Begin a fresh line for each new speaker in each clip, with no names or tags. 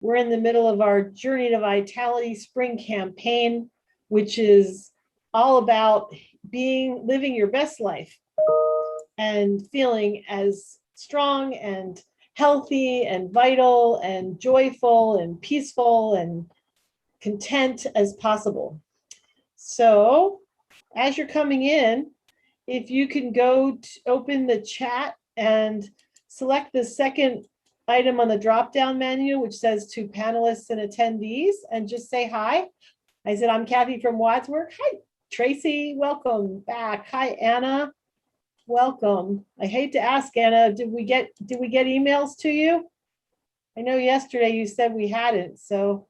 We're in the middle of our Journey to Vitality spring campaign, which is all about living your best life and feeling as strong and healthy and vital and joyful and peaceful and content as possible. So as you're coming in, if you can go to open the chat and select the second item on the drop-down menu, which says to panelists and attendees, and just say hi. I said, I'm Katthe from Wadsworth. Hi, Tracy, welcome back. Hi, Anna, welcome. I hate to ask, Anna, did we get emails to you? I know yesterday you said we hadn't, so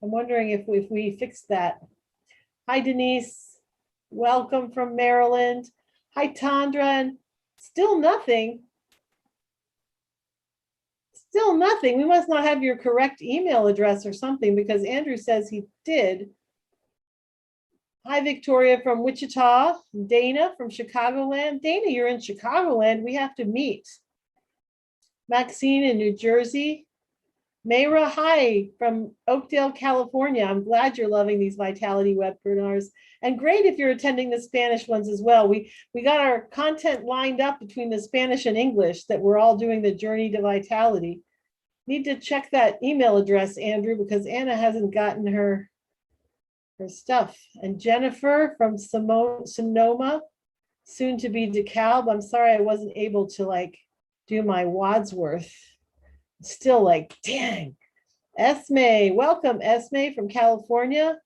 I'm wondering if we fixed that. Hi, Denise, welcome from Maryland. Hi, Tandra, and still nothing. Still nothing. We must not have your correct email address or something, because Andrew says he did. Hi, Victoria from Wichita. Dana from Chicagoland. Dana, you're in Chicagoland. We have to meet. Maxine in New Jersey. Mayra, hi, from Oakdale, California. I'm glad you're loving these Vitality webinars. And great if you're attending the Spanish ones as well. We got our content lined up between the Spanish and English that we're all doing the Journey to Vitality. Need to check that email address, Andrew, because Anna hasn't gotten her stuff. And Jennifer from Sonoma, soon to be DeKalb. I'm sorry I wasn't able to do my Wadsworth. Still dang. Esme, welcome Esme from California.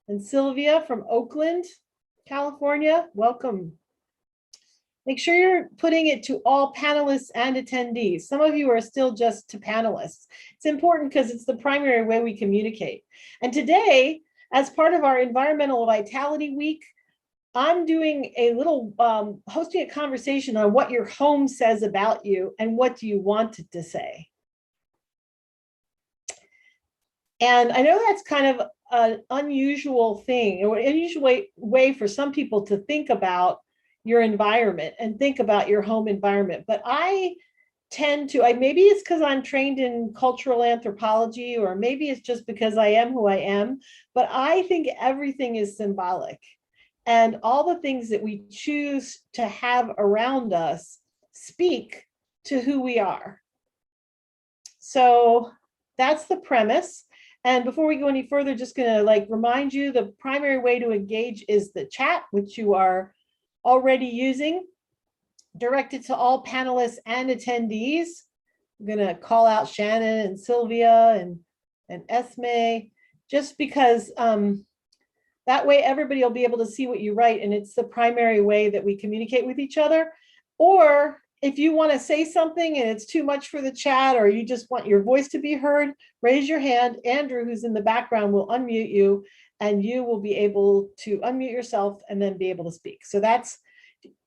And Sylvia from Oakland, California, welcome. Make sure you're putting it to all panelists and attendees. Some of you are still just to panelists. It's important because it's the primary way we communicate. And today, as part of our Environmental Vitality Week, I'm doing a little, hosting a conversation on what your home says about you and what do you want it to say. And I know that's kind of an unusual thing, or an unusual way for some people to think about your environment and think about your home environment. But I tend to, maybe it's because I'm trained in cultural anthropology, or maybe it's just because I am who I am, but I think everything is symbolic. And all the things that we choose to have around us speak to who we are. So that's the premise. And before we go any further, just gonna remind you, the primary way to engage is the chat, which you are already using, directed to all panelists and attendees. I'm gonna call out Shannon and Sylvia and Esme, just because that way everybody will be able to see what you write, and it's the primary way that we communicate with each other. Or if you want to say something and it's too much for the chat, or you just want your voice to be heard, raise your hand. Andrew, who's in the background, will unmute you, and you will be able to unmute yourself and then be able to speak. So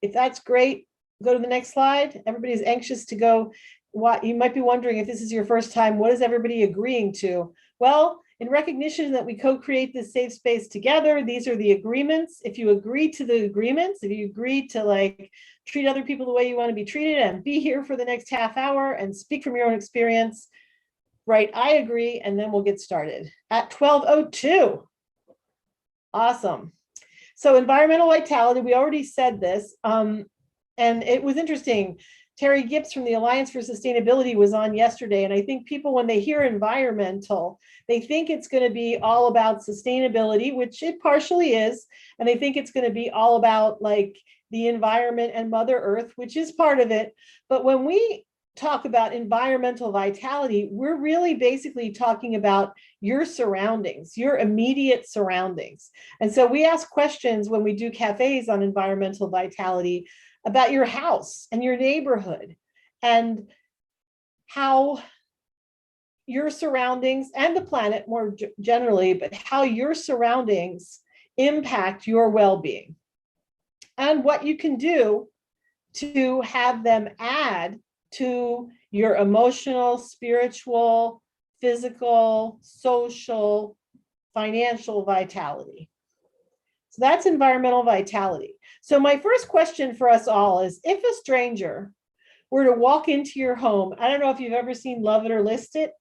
if that's great, go to the next slide. Everybody's anxious to go. You might be wondering, if this is your first time, what is everybody agreeing to? Well, in recognition that we co-create this safe space together, these are the agreements. If you agree to the agreements, if you agree to treat other people the way you want to be treated and be here for the next half hour and speak from your own experience, right? I agree, and then we'll get started at 12:02. Awesome. So environmental vitality, we already said this, and it was interesting. Terry Gibbs from the Alliance for Sustainability was on yesterday, and I think people, when they hear environmental, they think it's going to be all about sustainability, which it partially is, and they think it's going to be all about the environment and Mother Earth, which is part of it. But when we talk about environmental vitality, we're really basically talking about your surroundings, your immediate surroundings. And so we ask questions when we do cafes on environmental vitality about your house and your neighborhood, and how your surroundings, and the planet more generally, but how your surroundings impact your well-being, and what you can do to have them add to your emotional, spiritual, physical, social, financial vitality. So that's environmental vitality. So my first question for us all is, if a stranger were to walk into your home, I don't know if you've ever seen Love It or List It,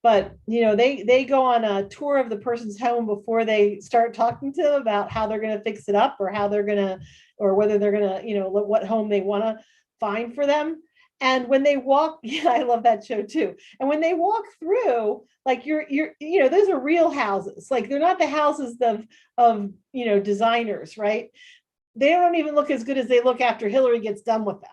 But they go on a tour of the person's home before they start talking to them about how they're going to fix it up, or how they're going to, or whether they're going to, what home they want to find for them. And when they walk, yeah, I love that show too. And when they walk through, like those are real houses. Like they're not the houses of designers, right? They don't even look as good as they look after Hillary gets done with them.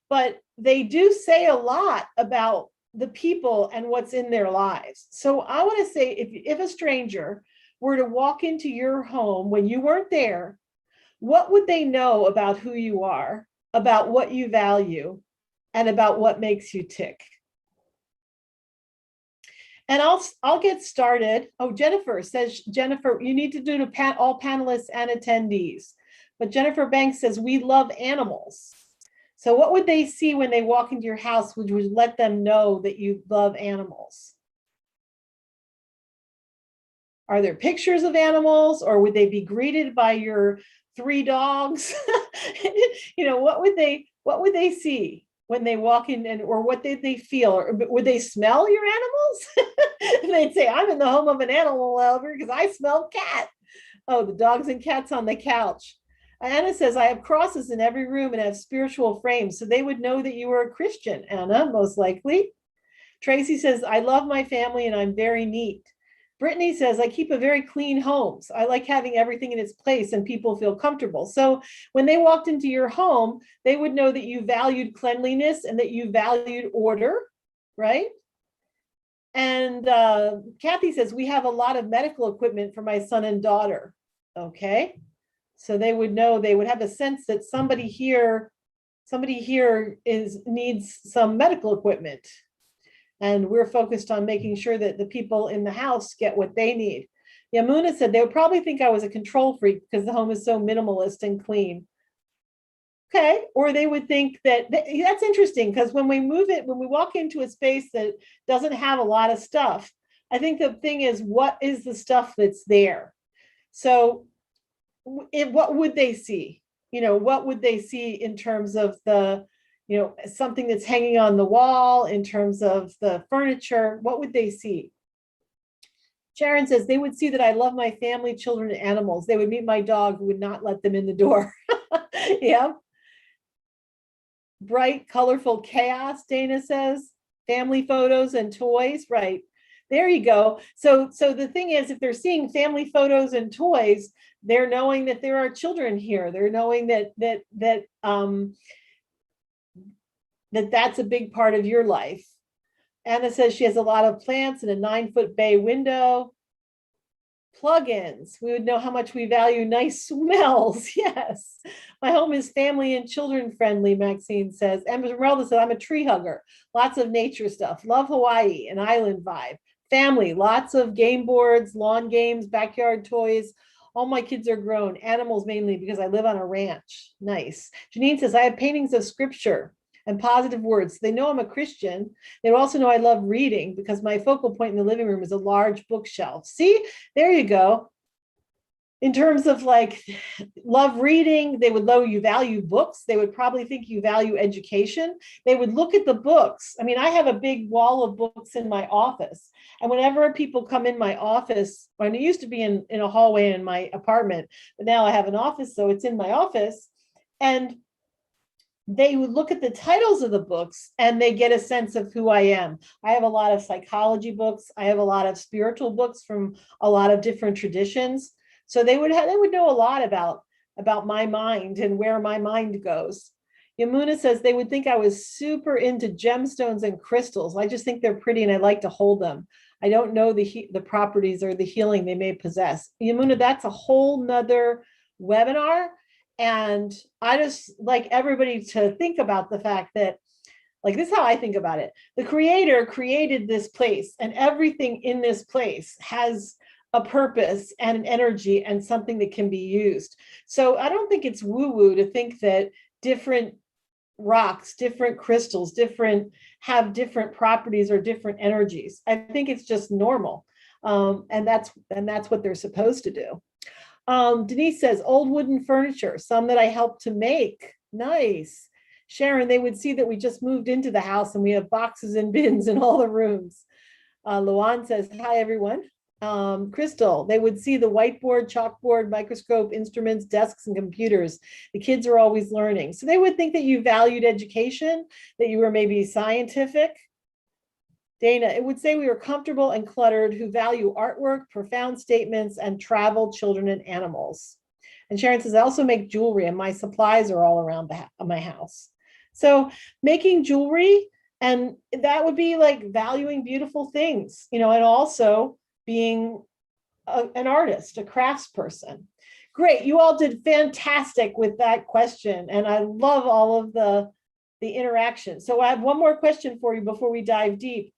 But they do say a lot about the people and what's in their lives. So I want to say, if a stranger were to walk into your home when you weren't there, what would they know about who you are, about what you value, and about what makes you tick? And I'll get started. Oh, Jennifer says, Jennifer, you need to do to all panelists and attendees. But Jennifer Banks says, we love animals. So what would they see when they walk into your house, which would let them know that you love animals? Are there pictures of animals, or would they be greeted by your 3 dogs? What would they see when they walk in, or what did they feel? Or would they smell your animals? And they'd say, I'm in the home of an animal lover because I smell cat. Oh, the dogs and cats on the couch. Anna says, I have crosses in every room and have spiritual frames, so they would know that you were a Christian, Anna, most likely. Tracy says, I love my family and I'm very neat. Brittany says, I keep a very clean home. So I like having everything in its place and people feel comfortable. So when they walked into your home, they would know that you valued cleanliness and that you valued order, right? And Kathy says, we have a lot of medical equipment for my son and daughter. Okay. So they would know, they would have a sense that somebody here needs some medical equipment. And we're focused on making sure that the people in the house get what they need. Yamuna said they would probably think I was a control freak because the home is so minimalist and clean. Okay, or they would think that's interesting, because when we walk into a space that doesn't have a lot of stuff, I think the thing is, what is the stuff that's there? So what would they see? What would they see in terms of something that's hanging on the wall, in terms of the furniture? What would they see? Sharon says they would see that I love my family, children, and animals. They would meet my dog, who would not let them in the door. Yeah. Bright, colorful chaos, Dana says. Family photos and toys, right? There you go. So the thing is, if they're seeing family photos and toys, they're knowing that there are children here. They're knowing that's a big part of your life. Anna says she has a lot of plants and a 9-foot bay window. Plugins. We would know how much we value nice smells. Yes. My home is family and children friendly, Maxine says. Esmeralda said, I'm a tree hugger. Lots of nature stuff. Love Hawaii, an island vibe. Family, lots of game boards, lawn games, backyard toys. All my kids are grown. Animals mainly because I live on a ranch. Nice. Janine says, I have paintings of scripture and positive words. They know I'm a Christian. They also know I love reading because my focal point in the living room is a large bookshelf. See, there you go. In terms of love reading, they would know you value books. They would probably think you value education. They would look at the books. I mean, I have a big wall of books in my office. And whenever people come in my office, and it used to be in a hallway in my apartment, but now I have an office, so it's in my office. And they would look at the titles of the books and they get a sense of who I am. I have a lot of psychology books. I have a lot of spiritual books from a lot of different traditions. So they would know a lot about my mind and where my mind goes. Yamuna says they would think I was super into gemstones and crystals. I just think they're pretty and I like to hold them. I don't know the properties or the healing they may possess. Yamuna, that's a whole nother webinar. And I just like everybody to think about the fact that, this is how I think about it. The creator created this place, and everything in this place has a purpose and an energy and something that can be used. So I don't think it's woo-woo to think that different rocks, different crystals, have different properties or different energies. I think it's just normal. And that's what they're supposed to do. Denise says, old wooden furniture, some that I helped to make. Nice. Sharon, they would see that we just moved into the house and we have boxes and bins in all the rooms. Luan says, hi, everyone. Crystal, they would see the whiteboard, chalkboard, microscope, instruments, desks, and computers. The kids are always learning. So they would think that you valued education, that you were maybe scientific. Dana, it would say we were comfortable and cluttered, who value artwork, profound statements, and travel, children, and animals. And Sharon says, I also make jewelry and my supplies are all around my house. So making jewelry, and that would be like valuing beautiful things, and also being an artist, a craftsperson. Great, you all did fantastic with that question. And I love all of the interaction. So I have one more question for you before we dive deep.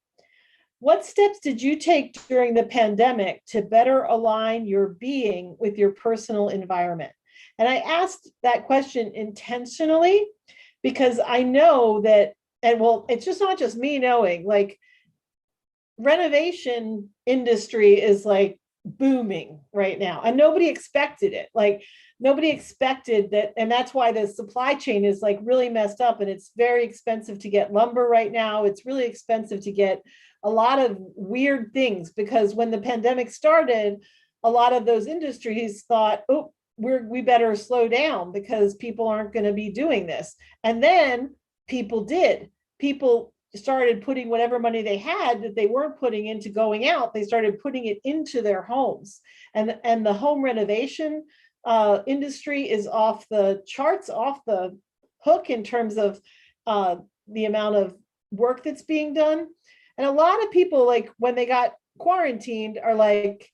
What steps did you take during the pandemic to better align your being with your personal environment? And I asked that question intentionally because I know that, and well, it's just not just me knowing, like renovation industry is like booming right now and nobody expected it. Like nobody expected that. And that's why the supply chain is like really messed up and it's very expensive to get lumber right now. It's really expensive to get a lot of weird things because when the pandemic started, a lot of those industries thought, oh, we better slow down because people aren't going to be doing this. And then people did. People started putting whatever money they had that they weren't putting into going out, they started putting it into their homes. And the home renovation industry is off the charts, off the hook in terms of the amount of work that's being done. And a lot of people, like when they got quarantined, are like,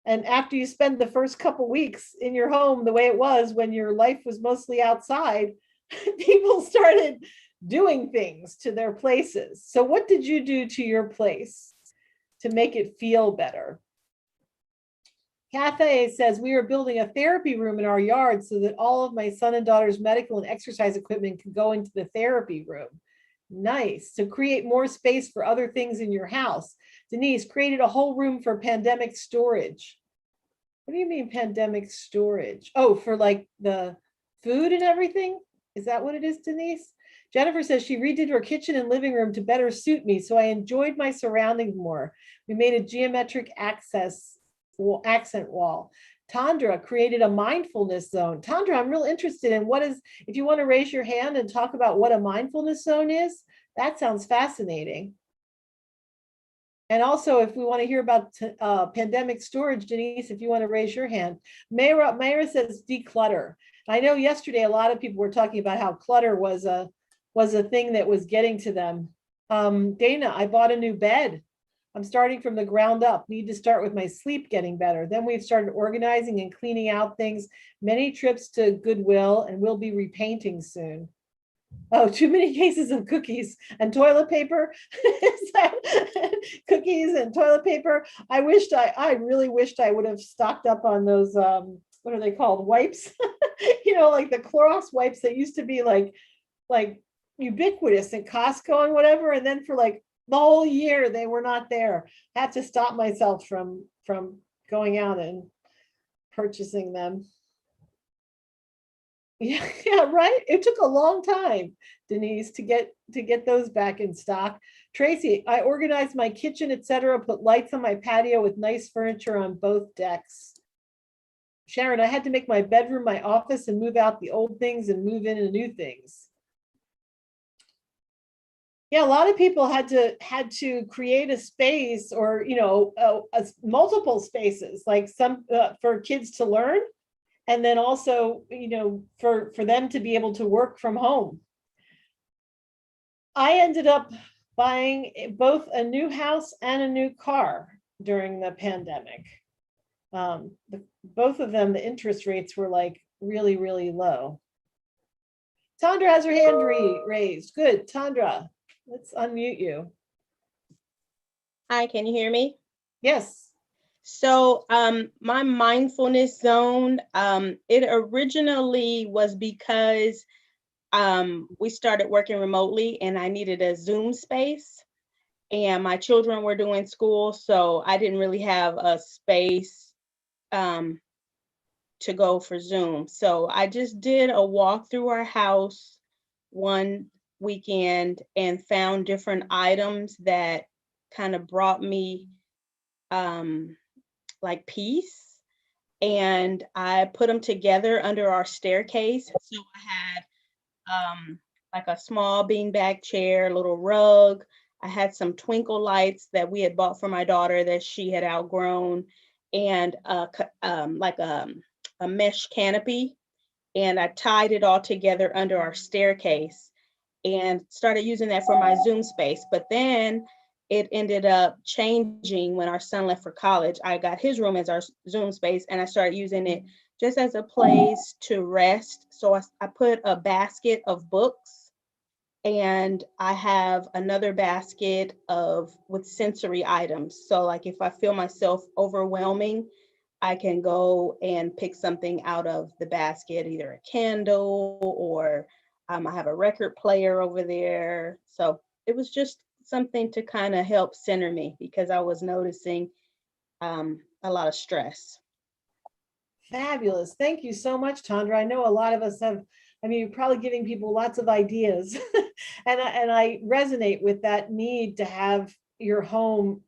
and after you spend the first couple weeks in your home the way it was when your life was mostly outside, people started doing things to their places. So what did you do to your place to make it feel better? Katthe says, we are building a therapy room in our yard so that all of my son and daughter's medical and exercise equipment can go into the therapy room. Nice. To create more space for other things in your house. Denise created a whole room for pandemic storage. What do you mean pandemic storage? Oh, for like the food and everything? Is that what it is, Denise? Jennifer says she redid her kitchen and living room to better suit me, so I enjoyed my surroundings more. We made a geometric accent wall. Tandra created a mindfulness zone. Tandra, I'm real interested in what is, if you want to raise your hand and talk about what a mindfulness zone is, that sounds fascinating. And also, if we want to hear about pandemic storage, Denise, if you want to raise your hand. Mayra says declutter. I know yesterday a lot of people were talking about how clutter was a thing that was getting to them. Dana, I bought a new bed. I'm starting from the ground up. Need to start with my sleep getting better. Then we've started organizing and cleaning out things. Many trips to Goodwill, and we'll be repainting soon. Oh, too many cases of cookies and toilet paper. Cookies and toilet paper. I really wished I would have stocked up on those, what are they called? Wipes, like the Clorox wipes that used to be like ubiquitous in Costco and whatever. And then for like the whole year, they were not there. I had to stop myself from going out and purchasing them. Yeah, right. It took a long time, Denise, to get those back in stock. Tracy, I organized my kitchen, etc., put lights on my patio with nice furniture on both decks. Sharon, I had to make my bedroom my office and move out the old things and move in the new things. Yeah, a lot of people had to create a space or multiple spaces, like some for kids to learn. And then also, for them to be able to work from home. I ended up buying both a new house and a new car during the pandemic. Both of them, the interest rates were like really, really low. Tandra has her hand raised. Good, Tandra, let's unmute you.
Hi, can you hear me?
Yes.
So my mindfulness zone, it originally was because we started working remotely and I needed a Zoom space and my children were doing school. So I didn't really have a space to go for Zoom. So I just did a walk through our house one weekend and found different items that kind of brought me like peace. And I put them together under our staircase. So I had like a small beanbag chair, a little rug. I had some twinkle lights that we had bought for my daughter that she had outgrown, and like a mesh canopy. And I tied it all together under our staircase and started using that for my Zoom space. But then it ended up changing when our son left for college. I got his room as our Zoom space, and I started using it just as a place to rest. So I put a basket of books, and I have another basket with sensory items. So like if I feel myself overwhelming, I can go and pick something out of the basket, either a candle or I have a record player over there. So it was just something to kind of help center me because I was noticing a lot of stress.
Fabulous. Thank you so much, Tandra. I know a lot of us have, I mean, you're probably giving people lots of ideas. And I resonate with that need to have your home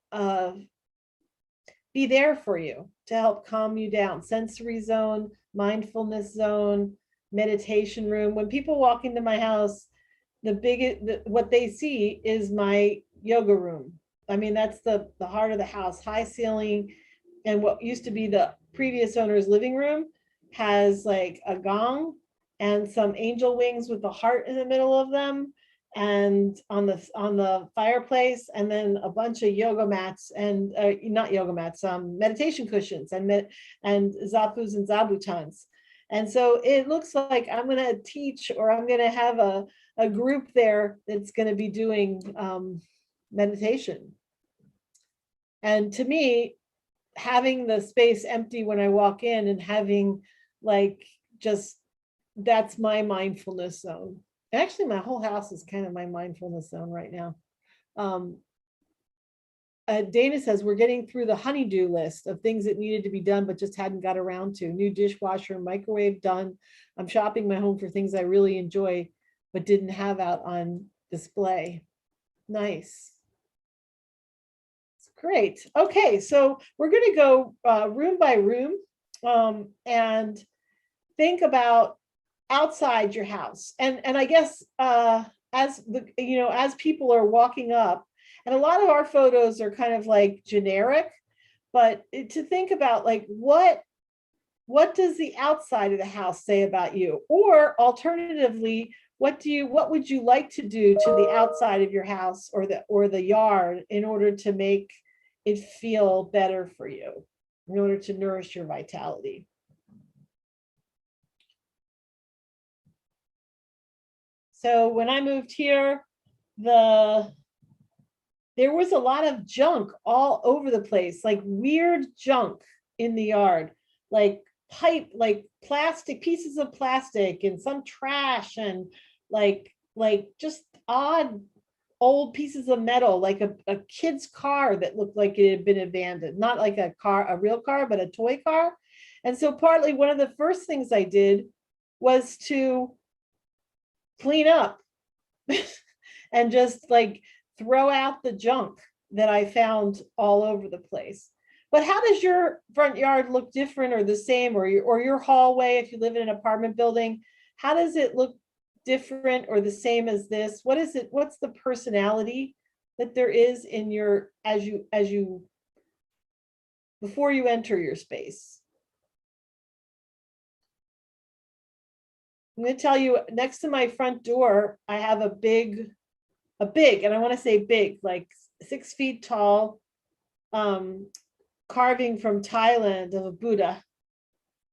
be there for you to help calm you down. Sensory zone, mindfulness zone, meditation room. When people walk into my house, what they see is my yoga room. I mean, that's the heart of the house, high ceiling. And what used to be the previous owner's living room has like a gong and some angel wings with a heart in the middle of them, and on the fireplace, and then a bunch of yoga mats and not yoga mats, meditation cushions and zapus and zabutans. And so it looks like I'm going to teach, or I'm going to have a group there that's going to be doing meditation. And to me, having the space empty when I walk in and having like just, that's my mindfulness zone. Actually, my whole house is kind of my mindfulness zone right now. Dana says we're getting through the honeydew list of things that needed to be done but just hadn't got around to. New dishwasher and microwave done. I'm shopping my home for things I really enjoy but didn't have out on display. Nice. Great. Okay, so we're going to go room by room and think about outside your house. And I guess as people are walking up, and a lot of our photos are kind of like generic, but to think about like what does the outside of the house say about you? Or alternatively, what would you like to do to the outside of your house or the yard in order to make it feel better for you, in order to nourish your vitality? So when I moved here, there was a lot of junk all over the place, like weird junk in the yard, like plastic, pieces of plastic and some trash, and like just odd old pieces of metal, like a kid's car that looked like it had been abandoned, not like a real car, but a toy car. And so partly one of the first things I did was to clean up and just like throw out the junk that I found all over the place. But how does your front yard look different or the same, or your hallway if you live in an apartment building? How does it look different or the same as this? What is it? What's the personality that there is in your before you enter your space? I'm going to tell you, next to my front door, I have a big, and I want to say big, like 6 feet tall, carving from Thailand of a Buddha,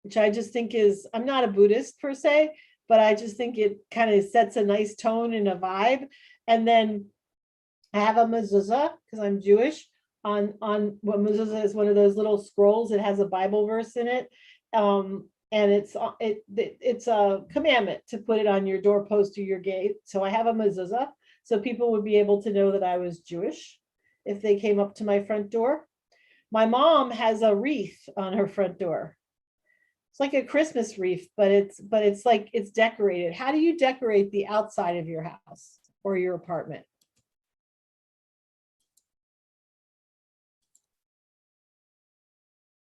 which I just think is, I'm not a Buddhist per se, but I just think it kind of sets a nice tone and a vibe. And then I have a mezuzah, because I'm Jewish, on what mezuzah is, one of those little scrolls. It has a Bible verse in it. And it's a commandment to put it on your doorpost or your gate. So I have a mezuzah, so people would be able to know that I was Jewish if they came up to my front door. My mom has a wreath on her front door. It's like a Christmas wreath, but it's like it's decorated. How do you decorate the outside of your house or your apartment?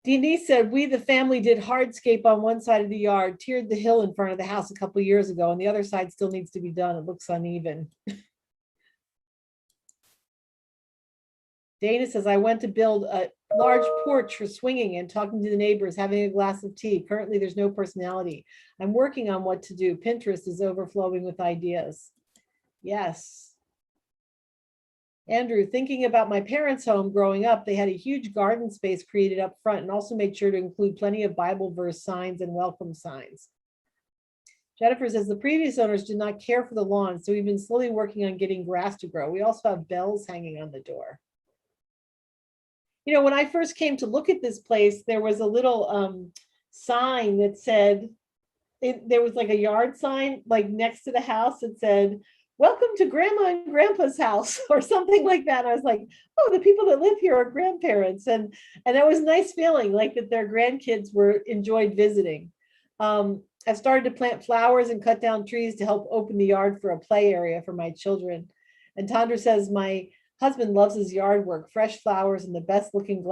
Denise said, we, the family, did hardscape on one side of the yard, tiered the hill in front of the house a couple years ago, and the other side still needs to be done. It looks uneven. Dana says, I went to build a large porch for swinging and talking to the neighbors, having a glass of tea. Currently, there's no personality. I'm working on what to do. Pinterest is overflowing with ideas. Yes. Andrew, thinking about my parents' home growing up, they had a huge garden space created up front and also made sure to include plenty of Bible verse signs and welcome signs. Jennifer says the previous owners did not care for the lawn, so we've been slowly working on getting grass to grow. We also have bells hanging on the door. You know, when I first came to look at this place, there was a little sign that said, there was like a yard sign like next to the house that said, welcome to Grandma and Grandpa's house, or something like that. I was like, oh, the people that live here are grandparents. And that was a nice feeling, like that their grandkids enjoyed visiting. I've started to plant flowers and cut down trees to help open the yard for a play area for my children. And Tandra says, my husband loves his yard work, fresh flowers and the best looking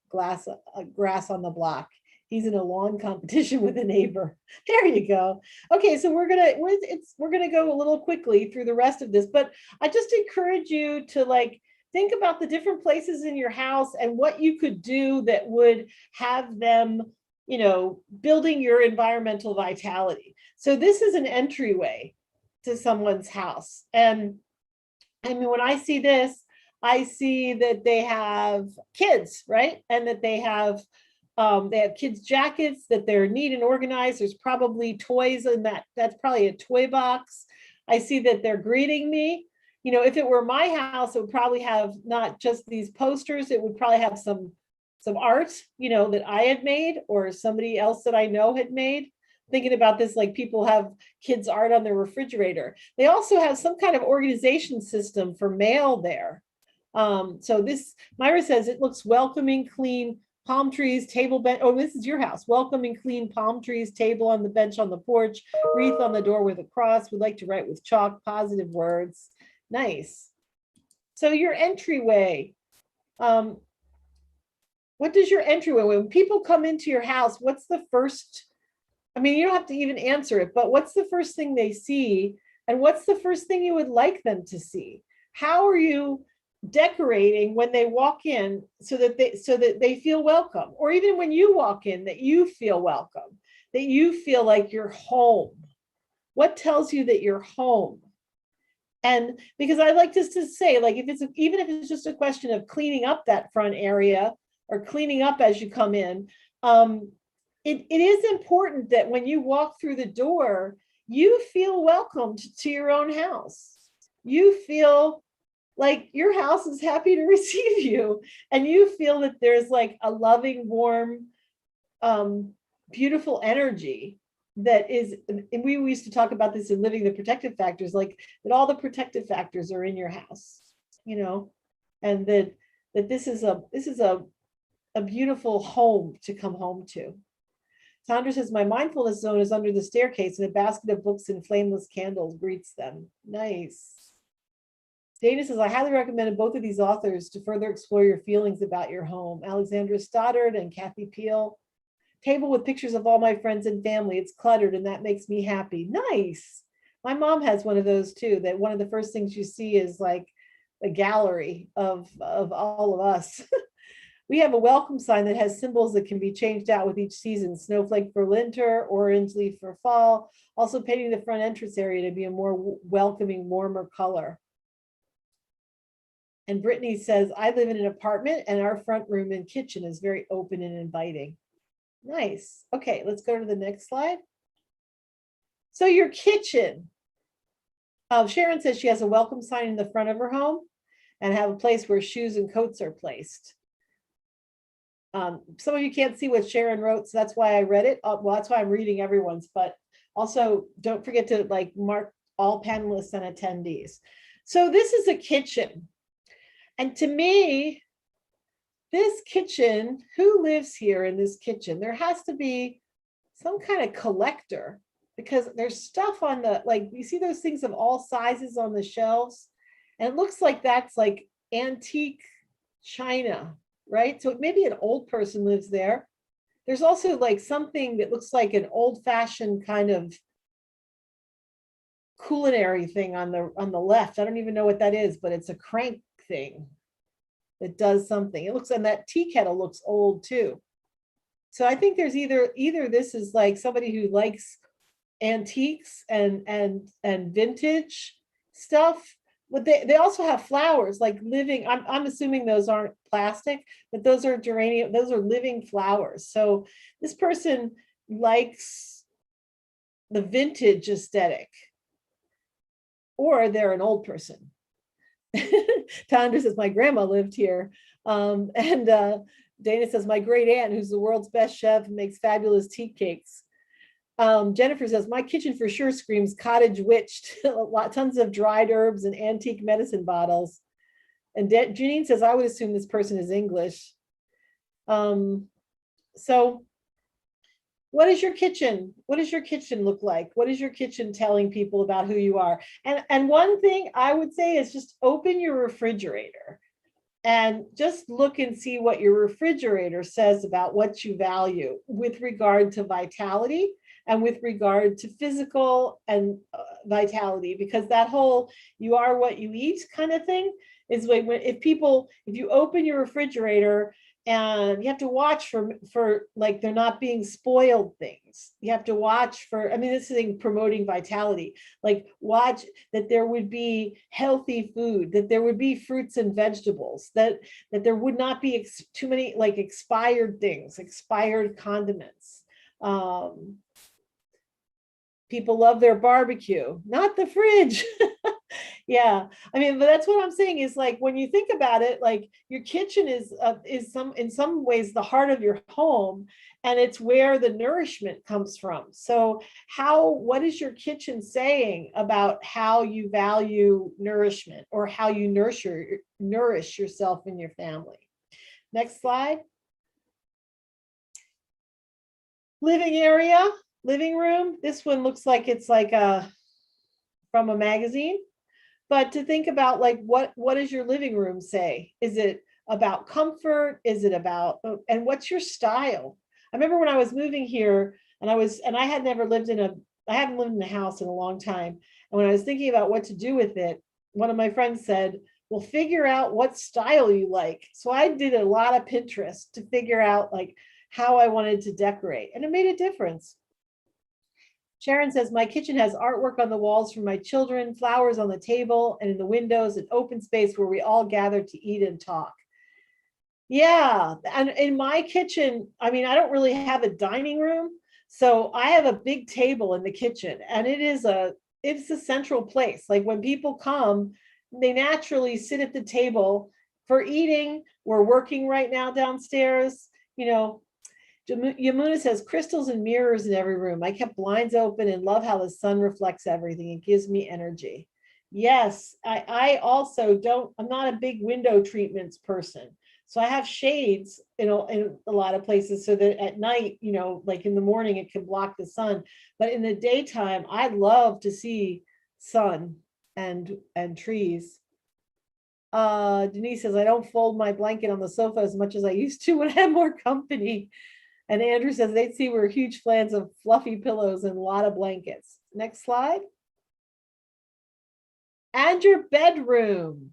grass on the block. He's in a lawn competition with a neighbor. There you go. Okay, so we're gonna go a little quickly through the rest of this, but I just encourage you to like think about the different places in your house and what you could do that would have them, you know, building your environmental vitality. So this is an entryway to someone's house, and I mean, when I see this, I see that they have kids, right, and that they have kids' jackets, that they're neat and organized. There's probably toys in that. That's probably a toy box. I see that they're greeting me. You know, if it were my house, it would probably have not just these posters. It would probably have some art, you know, that I had made or somebody else that I know had made. Thinking about this, like people have kids' art on their refrigerator. They also have some kind of organization system for mail there. So this, Myra says, it looks welcoming, clean, palm trees, table bench. Oh, this is your house. Welcoming, clean palm trees, table on the bench on the porch, wreath on the door with a cross. We'd like to write with chalk, positive words. Nice. So your entryway. What does your entryway, when people come into your house, what's the first, I mean, you don't have to even answer it, but what's the first thing they see? And what's the first thing you would like them to see? How are you decorating when they walk in so that they feel welcome, or even when you walk in, that you feel welcome, that you feel like you're home? What tells you that you're home? And because I like just to say, like, even if it's just a question of cleaning up that front area or cleaning up as you come in, it is important that when you walk through the door, you feel welcomed to your own house. You feel like your house is happy to receive you, and you feel that there's like a loving, warm, beautiful energy that is, and we used to talk about this in Living the Protective Factors, like that all the protective factors are in your house, you know, and that this is a beautiful home to come home to. Sandra says, my mindfulness zone is under the staircase, and a basket of books and flameless candles greets them. Nice. Dana says, I highly recommend both of these authors to further explore your feelings about your home. Alexandra Stoddard and Kathy Peel. Table with pictures of all my friends and family. It's cluttered, and that makes me happy. Nice. My mom has one of those too, that one of the first things you see is like a gallery of all of us. We have a welcome sign that has symbols that can be changed out with each season. Snowflake for winter, orange leaf for fall. Also painting the front entrance area to be a more welcoming, warmer color. And Brittany says, I live in an apartment and our front room and kitchen is very open and inviting. Nice. Okay, let's go to the next slide. So your kitchen. Sharon says she has a welcome sign in the front of her home and have a place where shoes and coats are placed. Some of you can't see what Sharon wrote, so that's why I read it. Well, that's why I'm reading everyone's, but also don't forget to like mark all panelists and attendees. So this is a kitchen. And to me, this kitchen, who lives here in this kitchen? There has to be some kind of collector, because there's stuff on the, like, you see those things of all sizes on the shelves, and it looks like that's like antique china, right? So maybe an old person lives there. There's also like something that looks like an old-fashioned kind of culinary thing on the left. I don't even know what that is, but it's a crank thing that does something. It looks, and that tea kettle looks old too. So I think there's either this is like somebody who likes antiques and vintage stuff, but they also have flowers like living. I'm assuming those aren't plastic, but those are geranium, those are living flowers. So this person likes the vintage aesthetic, or they're an old person. Tandra says, my grandma lived here. And Dana says, my great aunt, who's the world's best chef, makes fabulous tea cakes. Jennifer says, my kitchen for sure screams cottage witched. Tons of dried herbs and antique medicine bottles. And Janine says, I would assume this person is English. So what is your kitchen? What does your kitchen look like? What is your kitchen telling people about who you are? And one thing I would say is just open your refrigerator and just look and see what your refrigerator says about what you value with regard to vitality and with regard to physical and vitality, because that whole you are what you eat kind of thing is when if you open your refrigerator, and you have to watch for like they're not being spoiled things. You have to watch for, I mean, this is promoting vitality, like watch that there would be healthy food, that there would be fruits and vegetables, that there would not be too many like expired things, expired condiments. People love their barbecue, not the fridge. Yeah, I mean, but that's what I'm saying is like when you think about it, like your kitchen is in some ways the heart of your home, and it's where the nourishment comes from. So what is your kitchen saying about how you value nourishment or how you nourish yourself and your family? Next slide. Living area, living room. This one looks like it's like from a magazine. But to think about like what does your living room say? Is it about comfort? Is it about, and what's your style? I remember when I was moving here and I had never lived I haven't lived in a house in a long time. And when I was thinking about what to do with it, one of my friends said, well, figure out what style you like. So I did a lot of Pinterest to figure out like how I wanted to decorate, and it made a difference. Sharon says, my kitchen has artwork on the walls for my children, flowers on the table, and in the windows, an open space where we all gather to eat and talk. Yeah, and in my kitchen, I mean, I don't really have a dining room, so I have a big table in the kitchen, and it's a central place. Like when people come, they naturally sit at the table for eating. We're working right now downstairs, you know. Yamuna says, crystals and mirrors in every room. I kept blinds open and love how the sun reflects everything. It gives me energy. Yes, I also don't, I'm not a big window treatments person. So I have shades in a lot of places so that at night, like in the morning, it can block the sun. But in the daytime, I love to see sun and trees. Denise says, I don't fold my blanket on the sofa as much as I used to when I had more company. And Andrew says they'd see we're huge fans of fluffy pillows and a lot of blankets. Next slide. And your bedroom.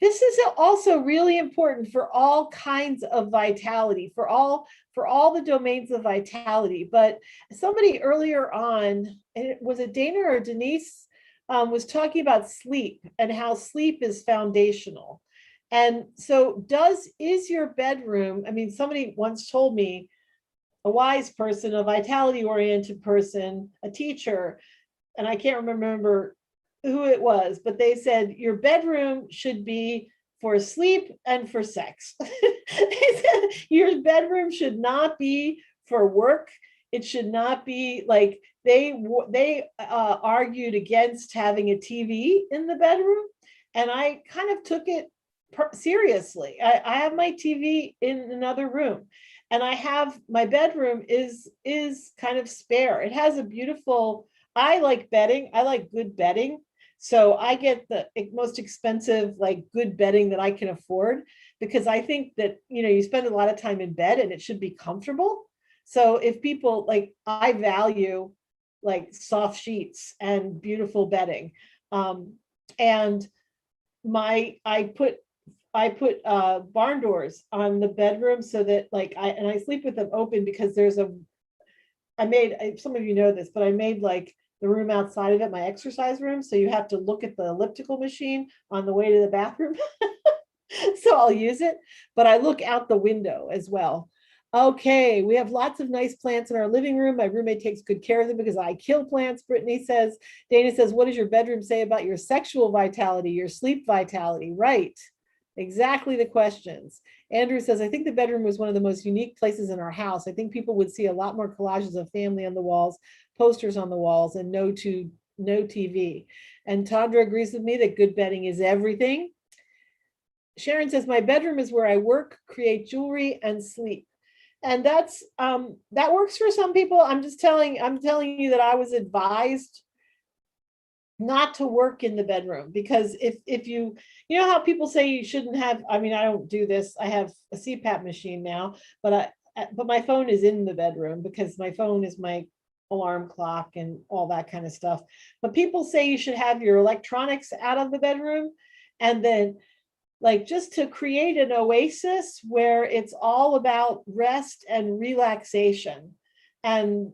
This is also really important for all kinds of vitality, for all the domains of vitality. But somebody earlier on, was it Dana or Denise, was talking about sleep and how sleep is foundational. And so is your bedroom, I mean, somebody once told me, a wise person, a vitality oriented person, a teacher, and I can't remember who it was, but they said your bedroom should be for sleep and for sex. Your bedroom should not be for work. It should not be like they argued against having a TV in the bedroom, and I kind of took it seriously. I have my TV in another room, and I have my bedroom is kind of spare. It has a beautiful, I like bedding. I like good bedding. So I get the most expensive, like good bedding that I can afford, because I think that, you spend a lot of time in bed and it should be comfortable. So if people like, I value like soft sheets and beautiful bedding. And I put barn doors on the bedroom so that like I sleep with them open, because some of you know this, but I made like the room outside of it my exercise room. So you have to look at the elliptical machine on the way to the bathroom. So I'll use it, but I look out the window as well. Okay, we have lots of nice plants in our living room. My roommate takes good care of them because I kill plants, Brittany says. Dana says, what does your bedroom say about your sexual vitality, your sleep vitality? Right, exactly the questions. Andrew says, I think the bedroom was one of the most unique places in our house. I think people would see a lot more collages of family on the walls, posters on the walls, and no TV. And Tandra agrees with me that good bedding is everything. Sharon says, my bedroom is where I work, create jewelry, and sleep. And that works for some people. I'm telling you that I was advised not to work in the bedroom, because if you know how people say you shouldn't have, I mean, I don't do this. I have a CPAP machine now, but my phone is in the bedroom because my phone is my alarm clock and all that kind of stuff. But people say you should have your electronics out of the bedroom, and then like just to create an oasis where it's all about rest and relaxation and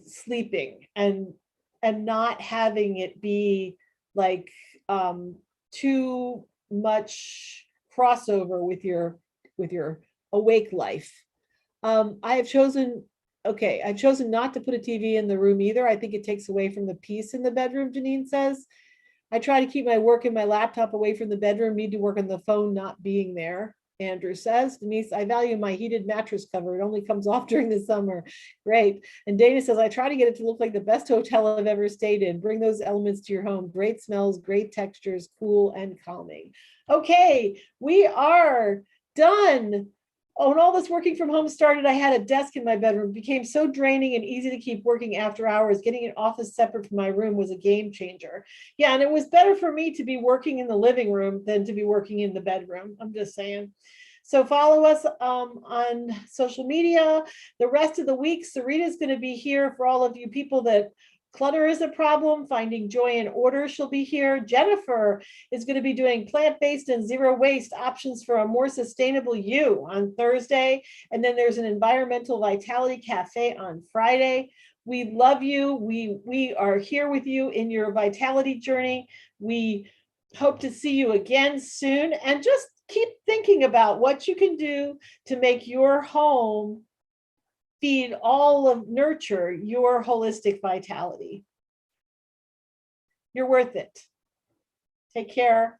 sleeping and not having it be like too much crossover with your awake life. I've chosen not to put a TV in the room either. I think it takes away from the peace in the bedroom, Janine says. I try to keep my work and my laptop away from the bedroom, need to work on the phone not being there, Andrew says. Denise, I value my heated mattress cover. It only comes off during the summer. Great. And Dana says, I try to get it to look like the best hotel I've ever stayed in. Bring those elements to your home. Great smells, great textures, cool and calming. Okay, we are done. Oh, when all this working from home started, I had a desk in my bedroom. It became so draining and easy to keep working after hours. Getting an office separate from my room was a game changer. Yeah, and it was better for me to be working in the living room than to be working in the bedroom. I'm just saying. So follow us on social media. The rest of the week, Sarita's going to be here for all of you people that clutter is a problem, finding joy in order. She'll be here. Jennifer is going to be doing plant-based and zero waste options for a more sustainable you on Thursday. And then there's an environmental vitality cafe on Friday. We love you. We are here with you in your vitality journey. We hope to see you again soon. And just keep thinking about what you can do to make your home nurture your holistic vitality. You're worth it. Take care.